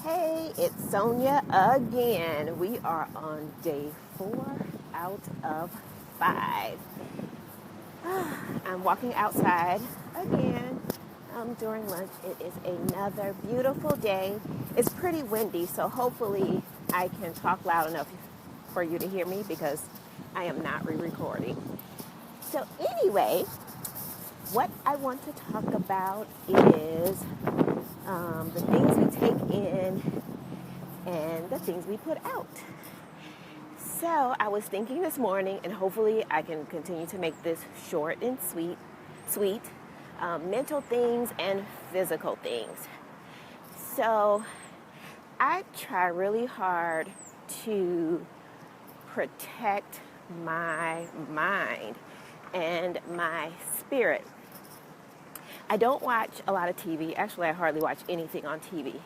Hey, it's Sonja again. We are on day 4 out of 5. I'm walking outside again during lunch. It is another beautiful day. It's pretty windy, so hopefully I can talk loud enough for you to hear me because I am not re-recording. So anyway, what I want to talk about is the things we take in and the things we put out. So I was thinking this morning, and hopefully I can continue to make this short and sweet, mental things and physical things. So I try really hard to protect my mind and my spirit. I don't watch a lot of TV. Actually, I hardly watch anything on TV.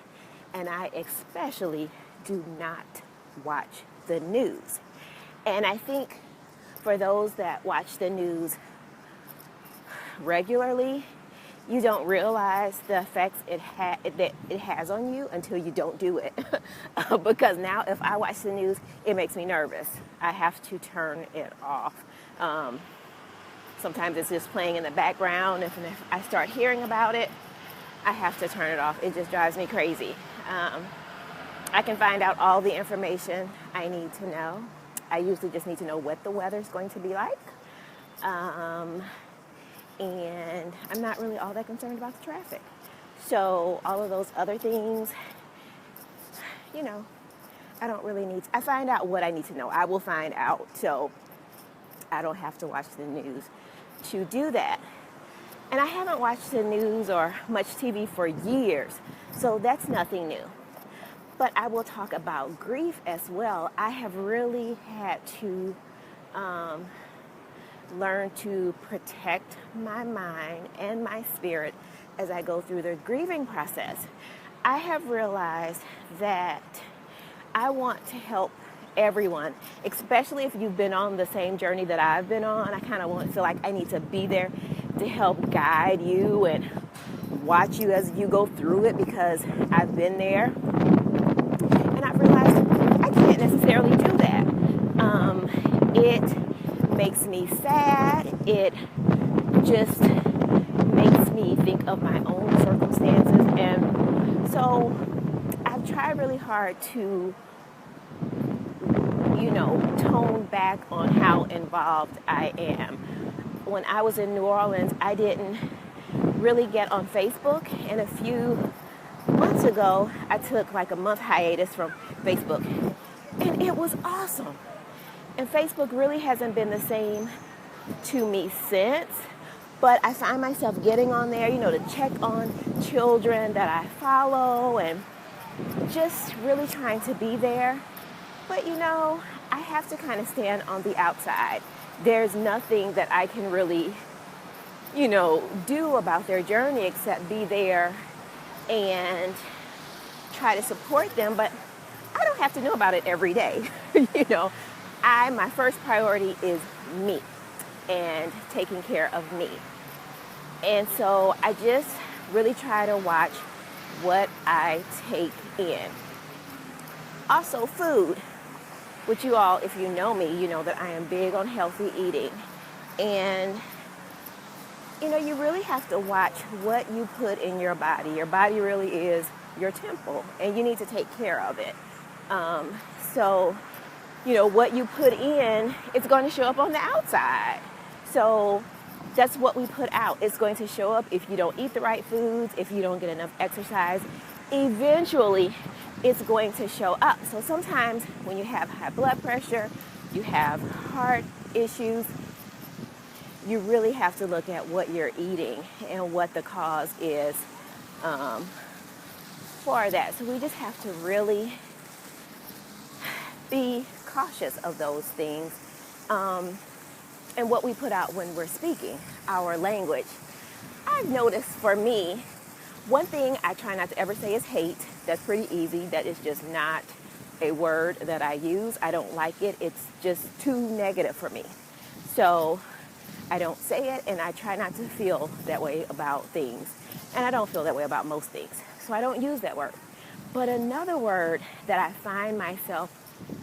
And I especially do not watch the news. And I think for those that watch the news regularly, you don't realize the effects that it has on you until you don't do it. Because now if I watch the news, it makes me nervous. I have to turn it off. Sometimes it's just playing in the background. If I start hearing about it, I have to turn it off. It just drives me crazy. I can find out all the information I need to know. I usually just need to know what the weather's going to be like. And I'm not really all that concerned about the traffic. So all of those other things, I don't really need to. I find out what I need to know. I will find out. So I don't have to watch the news to do that. And I haven't watched the news or much TV for years, so that's nothing new. But I will talk about grief as well. I have really had to learn to protect my mind and my spirit as I go through the grieving process. I have realized that I want to help everyone, especially if you've been on the same journey that I've been on. I kind of feel like I need to be there to help guide you and watch you as you go through it because I've been there. And I've realized I can't necessarily do that. It makes me sad. It just makes me think of my own circumstances. And so I've tried really hard to tone back on how involved I am. When I was in New Orleans, I didn't really get on Facebook, and a few months ago, I took like a month hiatus from Facebook, and it was awesome. And Facebook really hasn't been the same to me since, but I find myself getting on there, to check on children that I follow and just really trying to be there. But I have to kind of stand on the outside. There's nothing that I can really, do about their journey except be there and try to support them. But I don't have to know about it every day. My first priority is me and taking care of me. And so I just really try to watch what I take in. Also, food. Which you all, if you know me, you know that I am big on healthy eating. And, you really have to watch what you put in your body. Your body really is your temple, and you need to take care of it. So, what you put in, it's going to show up on the outside. So that's what we put out. It's going to show up if you don't eat the right foods, if you don't get enough exercise. Eventually, it's going to show up. So sometimes when you have high blood pressure, you have heart issues, you really have to look at what you're eating and what the cause is for that. So we just have to really be cautious of those things and what we put out when we're speaking, our language. I've noticed for me, one thing I try not to ever say is hate. That's pretty easy. That is just not a word that I use. I don't like it. It's just too negative for me. So I don't say it, and I try not to feel that way about things. And I don't feel that way about most things. So I don't use that word. But another word that I find myself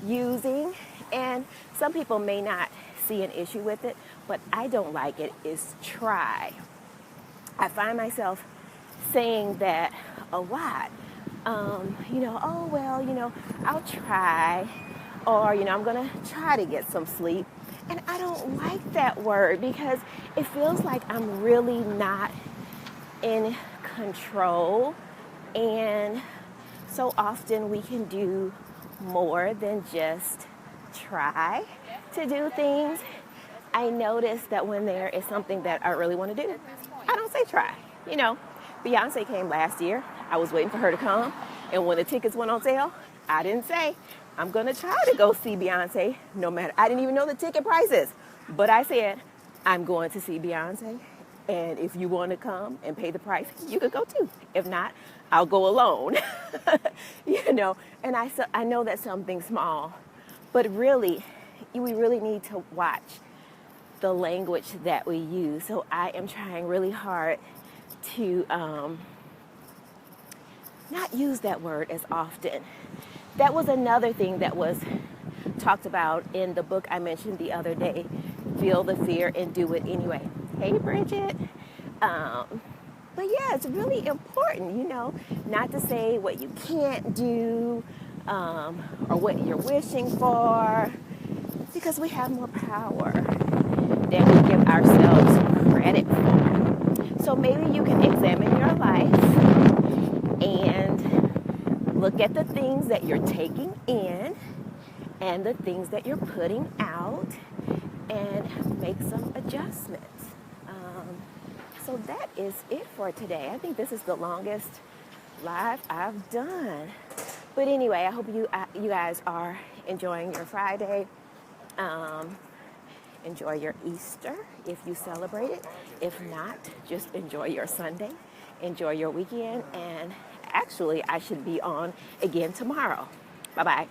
using, and some people may not see an issue with it, but I don't like it, is try. I find myself saying that a lot. Oh, well, I'll try. Or, I'm going to try to get some sleep. And I don't like that word because it feels like I'm really not in control. And so often we can do more than just try to do things. I notice that when there is something that I really want to do, I don't say try. You know, Beyonce came last year. I was waiting for her to come. And when the tickets went on sale, I didn't say, I'm going to try to go see Beyonce no matter. I didn't even know the ticket prices. But I said, I'm going to see Beyonce. And if you want to come and pay the price, you could go too. If not, I'll go alone. And I know that's something small. But really, we really need to watch the language that we use. So I am trying really hard to not use that word as often. That was another thing that was talked about in the book I mentioned the other day, Feel the Fear and Do It Anyway. Hey, Bridget. But yeah, it's really important, not to say what you can't do or what you're wishing for, because we have more power than we give ourselves credit for. So maybe you can examine your life and look at the things that you're taking in and the things that you're putting out and make some adjustments. So that is it for today. I think this is the longest live I've done. But anyway, I hope you guys are enjoying your Friday. Enjoy your Easter if you celebrate it. If not, just enjoy your Sunday. Enjoy your weekend. And actually, I should be on again tomorrow. Bye-bye.